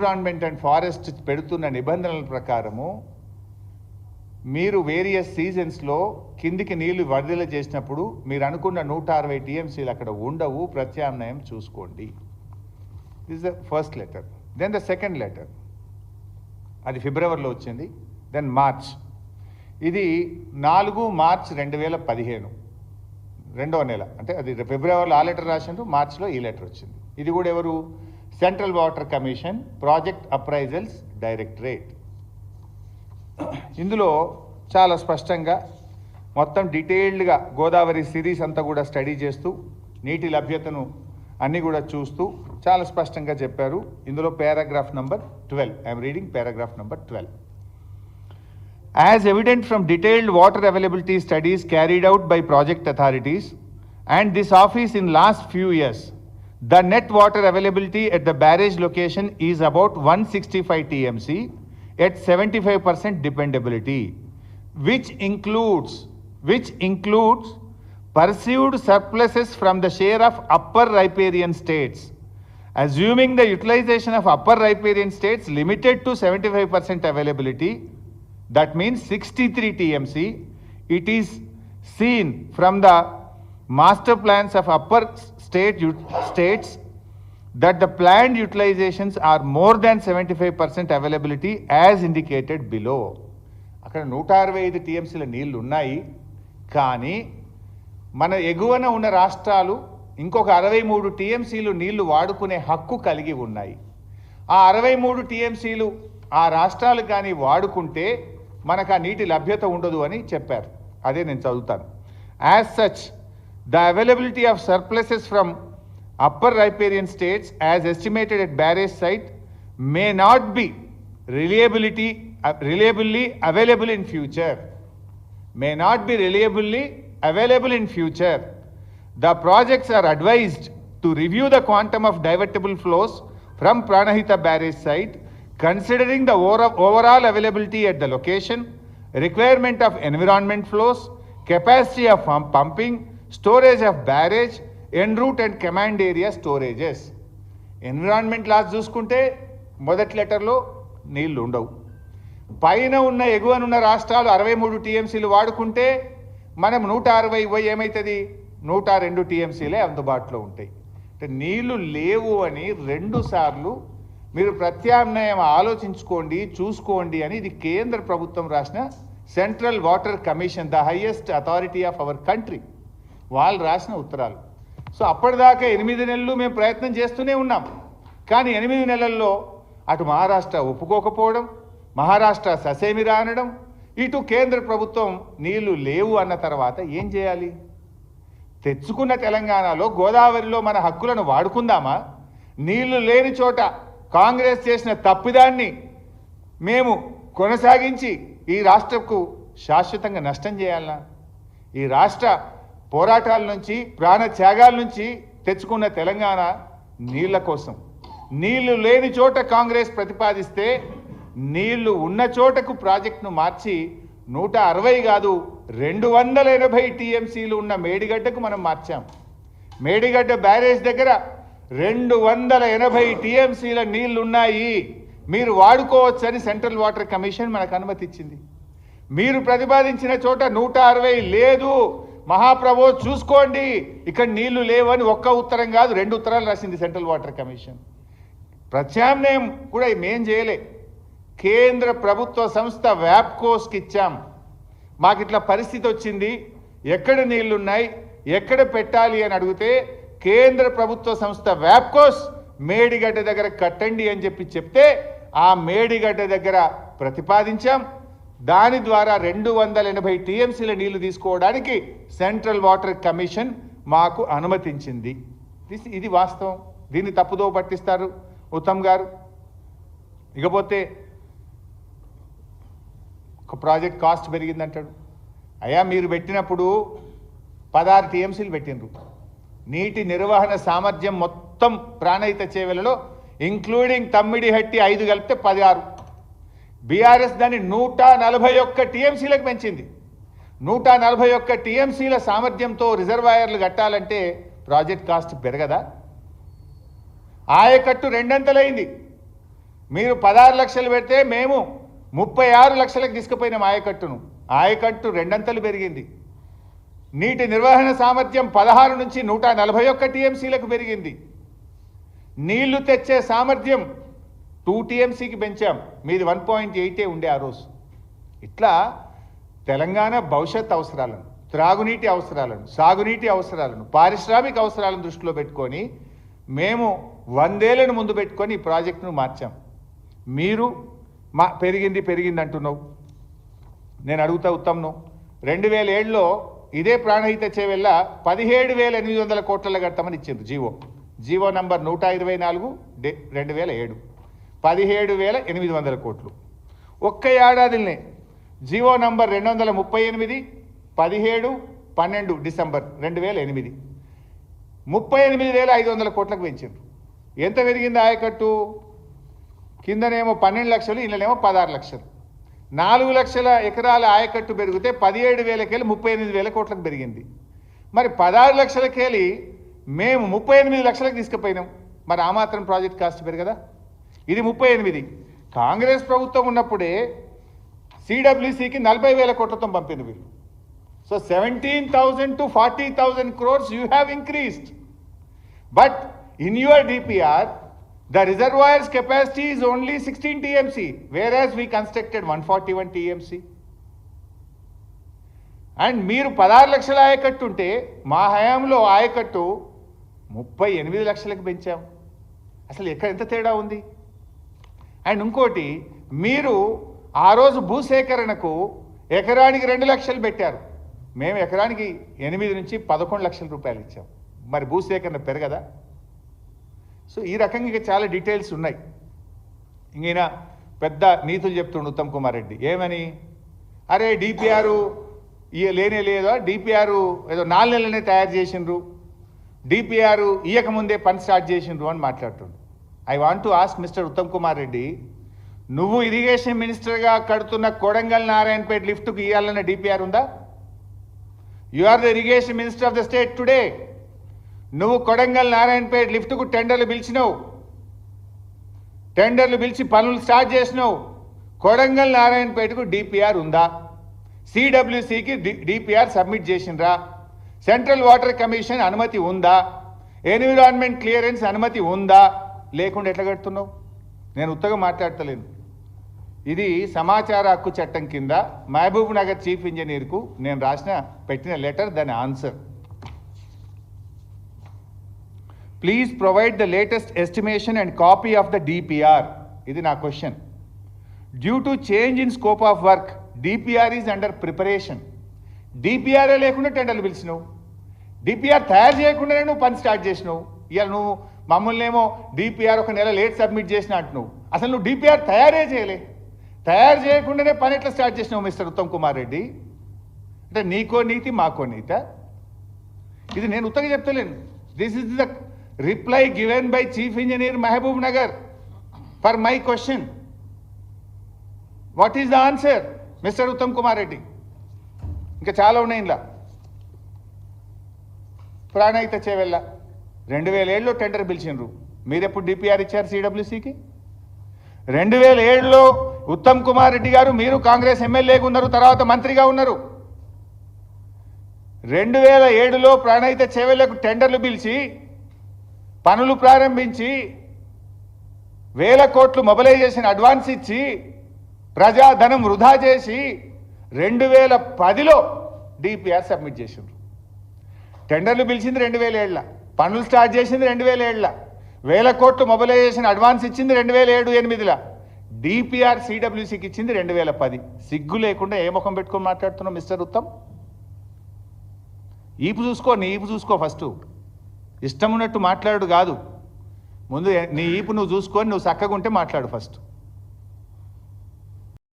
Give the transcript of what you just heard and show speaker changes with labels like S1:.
S1: Environment and forest పెడుతున్న నిబంధనల ప్రకారము మీరు వేరియస్ సీజన్స్లో కిందికి నీళ్లు విడుదల చేసినప్పుడు మీరు అనుకున్న 160 టీఎంసీలు అక్కడ ఉండవు, ప్రత్యామ్నాయం చూసుకోండి. This the first letter. Then the second letter, అది ఫిబ్రవరిలో వచ్చింది. దెన్ మార్చ్, ఇది 4 మార్చ్ 2015 రెండవ నెల, అంటే అది ఫిబ్రవరిలో ఆ లెటర్ రాసిండ్రు, మార్చ్లో ఈ లెటర్ వచ్చింది. ఇది కూడా ఎవరు? Central water commission, project appraisals directorate. ఇందులో చాలా స్పష్టంగా మొత్తం డీటెయిల్డ్గా గోదావరి సిరీస్ అంతా కూడా స్టడీ చేస్తూ నీటి లభ్యతను అన్నీ కూడా చూస్తూ చాలా స్పష్టంగా చెప్పారు. ఇందులో paragraph number 12, I'm reading paragraph number 12. As evident from detailed water availability studies carried out by project authorities and this office in last few years, the net water availability at the barrage location is about 165 TMC at 75% dependability, which includes perceived surpluses from the share of upper riparian states. Assuming the utilization of upper riparian states limited to 75% availability, that means 63 TMC, it is seen from the master plans of upper states that the planned utilizations are more than 75% availability as indicated below. అక్కడ 165 టీఎంసీల నీళ్లు ఉన్నాయి, కానీ మన ఎగువన ఉన్న రాష్ట్రాలు ఇంకొక 63 టీఎంసీలు నీళ్లు వాడుకునే హక్కు కలిగి ఉన్నాయి. ఆ 63 టీఎంసీలు ఆ రాష్ట్రాలు కానీ వాడుకుంటే మనకు ఆ నీటి లభ్యత ఉండదు అని చెప్పారు. అదే నేను చదువుతాను. As such the availability of surpluses from upper riparian states as estimated at barrage site may not be reliably available in future. May not be reliably available in future. The projects are advised to review the quantum of divertible flows from Pranahita barrage site, considering the overall availability at the location, requirement of environment flows, capacity of pumping, storage of barrage, en route and command area storages. Environment laws చూసుకుంటే మొదటి లెటర్లో నీళ్లు ఉండవు. పైన ఉన్న ఎగువనున్న రాష్ట్రాలు 63 టీఎంసీలు వాడుకుంటే మనం 160 ఏమవుతుంది? 102 టీఎంసీలే అందుబాటులో ఉంటాయి. అంటే నీళ్లు లేవు అని 2 సార్లు మీరు ప్రత్యామ్నాయం ఆలోచించుకోండి, చూసుకోండి అని ఇది కేంద్ర ప్రభుత్వం రాసిన central water commission, the highest authority of our country, వాళ్ళు రాసిన ఉత్తరాలు. సో అప్పటిదాకా 8 నెలలు మేము ప్రయత్నం చేస్తూనే ఉన్నాం. కానీ 8 నెలల్లో అటు మహారాష్ట్ర ఒప్పుకోకపోవడం, మహారాష్ట్ర ససేమిరా అనడం, ఇటు కేంద్ర ప్రభుత్వం నీళ్లు లేవు అన్న తర్వాత ఏం చేయాలి? తెచ్చుకున్న తెలంగాణలో గోదావరిలో మన హక్కులను వాడుకుందామా? నీళ్లు లేని చోట కాంగ్రెస్ చేసిన తప్పిదాన్ని మేము కొనసాగించి ఈ రాష్ట్రకు శాశ్వతంగా నష్టం చేయాలనా? ఈ రాష్ట్ర పోరాటాల నుంచి, ప్రాణ త్యాగాల నుంచి తెచ్చుకున్న తెలంగాణ నీళ్ల కోసం. నీళ్లు లేని చోట కాంగ్రెస్ ప్రతిపాదిస్తే నీళ్లు ఉన్న చోటకు ప్రాజెక్టును మార్చి 160 కాదు 280 టీఎంసీలు ఉన్న మేడిగడ్డకు మనం మార్చాం. మేడిగడ్డ బ్యారేజ్ దగ్గర 280 టీఎంసీల నీళ్లున్నాయి, మీరు వాడుకోవచ్చని సెంట్రల్ వాటర్ కమిషన్ మనకు అనుమతి ఇచ్చింది. మీరు ప్రతిపాదించిన చోట 160 లేదు, మహాప్రభు చూసుకోండి ఇక్కడ నీళ్లు లేవని ఒక్క ఉత్తరం కాదు 2 ఉత్తరాలు రాసింది సెంట్రల్ వాటర్ కమిషన్. ప్రత్యామ్నాయం కూడా మేం చేయలే, కేంద్ర ప్రభుత్వ సంస్థ వ్యాప్కోస్కి ఇచ్చాం. మాకు ఇట్లా పరిస్థితి వచ్చింది, ఎక్కడ నీళ్లున్నాయి, ఎక్కడ పెట్టాలి అని అడిగితే కేంద్ర ప్రభుత్వ సంస్థ వ్యాప్కోస్ మేడిగడ్డ దగ్గర కట్టండి అని చెప్తే ఆ మేడిగడ్డ దగ్గర ప్రతిపాదించాం. దాని ద్వారా 280 టీఎంసీల నీళ్లు తీసుకోవడానికి సెంట్రల్ వాటర్ కమిషన్ మాకు అనుమతించింది. ఇది వాస్తవం. దీన్ని తప్పుదో పట్టిస్తారు ఉత్తమ్ గారు. ఇకపోతే ఒక ప్రాజెక్ట్ కాస్ట్ పెరిగిందంటాడు. అయ్యా మీరు పెట్టినప్పుడు 16 టీఎంసీలు పెట్టినరు. నీటి నిర్వహణ సామర్థ్యం మొత్తం ప్రాణహిత చేవెలలో ఇంక్లూడింగ్ తమ్మిడిహట్టి 5 కలిపితే 16. బీఆర్ఎస్ దాన్ని 141 టీఎంసీలకు పెంచింది. 141 టీఎంసీల సామర్థ్యంతో రిజర్వాయర్లు కట్టాలంటే ప్రాజెక్ట్ కాస్ట్ పెరగదా? ఆయకట్టు రెండంతలైంది. మీరు 16 లక్షలు పెడితే మేము 36 లక్షలకు తీసుకుపోయినాం ఆయకట్టును. ఆయకట్టు రెండంతలు పెరిగింది. నీటి నిర్వహణ సామర్థ్యం 16 నుంచి 141 టీఎంసీలకు పెరిగింది. నీళ్లు తెచ్చే సామర్థ్యం 2 టీఎంసీకి పెంచాం. మీది 1.8 ఉండే ఆ రోజు. ఇట్లా తెలంగాణ భవిష్యత్ అవసరాలను, త్రాగునీటి అవసరాలను, సాగునీటి అవసరాలను, పారిశ్రామిక అవసరాలను దృష్టిలో పెట్టుకొని మేము 100 ఏళ్లను ముందు పెట్టుకొని ఈ ప్రాజెక్టును మార్చాం. మీరు పెరిగింది అంటున్నావు. నేను అడుగుతా ఉత్తమ్ను, 2007లో ఇదే ప్రాణహిత చేవెళ్ళ 17,800 కోట్ల కడతామని ఇచ్చింది జీవో నంబర్ 124/2007 17,800 కోట్లు. ఒక్క ఏడాదినే జీవో నంబర్ 238 17/12 డిసెంబర్ 2008 38,500 కోట్లకు పెంచారు. ఎంత పెరిగింది ఆయకట్టు? కిందనేమో 12 లక్షలు, ఇళ్ళనేమో 16 లక్షలు. 4 లక్షల ఎకరాల ఆయకట్టు పెరిగితే 17,000 38,000 కోట్లకు పెరిగింది. మరి 16 లక్షలకెళ్ళి మేము 38 లక్షలకు తీసుకుపోయినాం. మరి ఆ మాత్రం ప్రాజెక్ట్ కాస్ట్ పెరగదా? ఇది 38. కాంగ్రెస్ ప్రభుత్వం ఉన్నప్పుడే సిడబ్ల్యూసికి 40,000 కోట్లతో పంపింది వీళ్ళు. So 17,000 to 40,000 crores you have increased. But in your DPR, the reservoir's capacity is only 16 TMC, whereas we constructed 141 TMC. And మీరు 16 లక్షల ఆయకట్టు ఉంటే మా హయాంలో ఆయకట్టు 38 లక్షలకు పెంచాం. అసలు ఎంత తేడా ఉంది? అండ్ ఇంకోటి, మీరు ఆ రోజు భూసేకరణకు ఎకరానికి 2 లక్షలు పెట్టారు. మేము ఎకరానికి 8 నుంచి 11 లక్షల రూపాయలు ఇచ్చాం. మరి భూసేకరణ పెరగదా? సో ఈ రకంగా ఇంకా చాలా డీటెయిల్స్ ఉన్నాయి. ఇంకైనా పెద్ద నీతులు చెప్తుండు ఉత్తమ్ కుమార్ రెడ్డి. ఏమని? అరే డిపిఆర్ లేనే లేదా, డిపిఆర్ ఏదో 4 నెలలనే తయారు చేసిండ్రు, డిపిఆర్ ఇయ్యకముందే పని స్టార్ట్ చేసిండ్రు అని మాట్లాడుతుండు. I want to ask mister Uttam Kumar Reddy, నువ్వు ఇరిగేషన్ మినిస్టర్గా కడుతున్న కొడంగల్ నారాయణపేట లిఫ్ట్కు ఇవ్వాలన్న డిపిఆర్ ఉందా? You are the irrigation minister of the state today. నువ్వు కొడంగల్ నారాయణపేట లిఫ్ట్కు టెండర్లు పిలిచినావు, టెండర్లు పిలిచి పనులు స్టార్ట్ చేసినావు. కొడంగల్ నారాయణపేటకు డిపిఆర్ ఉందా? సిడబ్ల్యూసికి డిపిఆర్ సబ్మిట్ చేసిండ్రా? సెంట్రల్ వాటర్ కమిషన్ అనుమతి ఉందా? ఎన్విరాన్మెంట్ క్లియరెన్స్ అనుమతి ఉందా? లేకుండా ఎట్లా కడుతున్నావు? నేను ఉత్తగా మాట్లాడతలేను. ఇది సమాచార హక్కు చట్టం కింద మహబూబ్ నగర్ చీఫ్ ఇంజనీర్కు నేను పెట్టిన లెటర్, దాని answer. Please provide the latest estimation and copy of the DPR. ఇది నా question. Due to change in scope of work, DPR is under preparation. డిపిఆర్ఏ లేకుండా టెండర్లు పిలిచినావు, డిపిఆర్ తయారు చేయకుండానే నువ్వు పని స్టార్ట్ చేసినావు. ఇవాళ నువ్వు మమ్మల్ని ఏమో డిపిఆర్ 1 నెల లేట్ సబ్మిట్ చేసిన అంటున్నావు. అసలు నువ్వు డిపిఆర్ తయారే చేయలే. తయారు చేయకుండానే పని ఎట్లా స్టార్ట్ చేసినావు మిస్టర్ ఉత్తమ్ కుమార్ రెడ్డి? అంటే నీకో నీతి మాకో నీత? ఇది నేను ఉత్తగా చెప్తలేను. This is the reply given by chief engineer Mahbubnagar for my question. What is the answer mister Uttam Kumar Reddy? ఇంకా చాలా ఉన్నాయి ఇలా. ప్రాణహిత చేవెళ్ళ 2007లో టెండర్ పిలిచిండ్రు. మీరెప్పుడు డిపిఆర్ ఇచ్చారు సిడబ్ల్యూసికి? 2007లో ఉత్తమ్ కుమార్ రెడ్డి గారు మీరు కాంగ్రెస్ ఎమ్మెల్యేగా ఉన్నారు, తర్వాత మంత్రిగా ఉన్నారు. 2007లో ప్రాణహిత చేవెళ్లకు టెండర్లు పిలిచి పనులు ప్రారంభించి 1000 కోట్లు మొబిలైజేషన్ అడ్వాన్స్ ఇచ్చి ప్రజాధనం వృధా చేసి 2010లో డిపిఆర్ సబ్మిట్ చేసిండ్రు. టెండర్లు పిలిచింది 2007, పనులు స్టార్ట్ చేసింది 2007, 1000 కోట్లు మొబిలైజేషన్ అడ్వాన్స్ ఇచ్చింది 2007-8లో, డిపిఆర్ సిడబ్ల్యూసికి ఇచ్చింది 2010. సిగ్గు లేకుండా ఏ ముఖం పెట్టుకొని మాట్లాడుతున్నావు మిస్టర్ ఉత్తమ్? ఈపు చూసుకో, నీ ఈపు చూసుకో ఫస్ట్. ఇష్టం ఉన్నట్టు మాట్లాడు కాదు, ముందు నీ ఈపు నువ్వు చూసుకొని నువ్వు చక్కగా ఉంటే మాట్లాడు ఫస్ట్.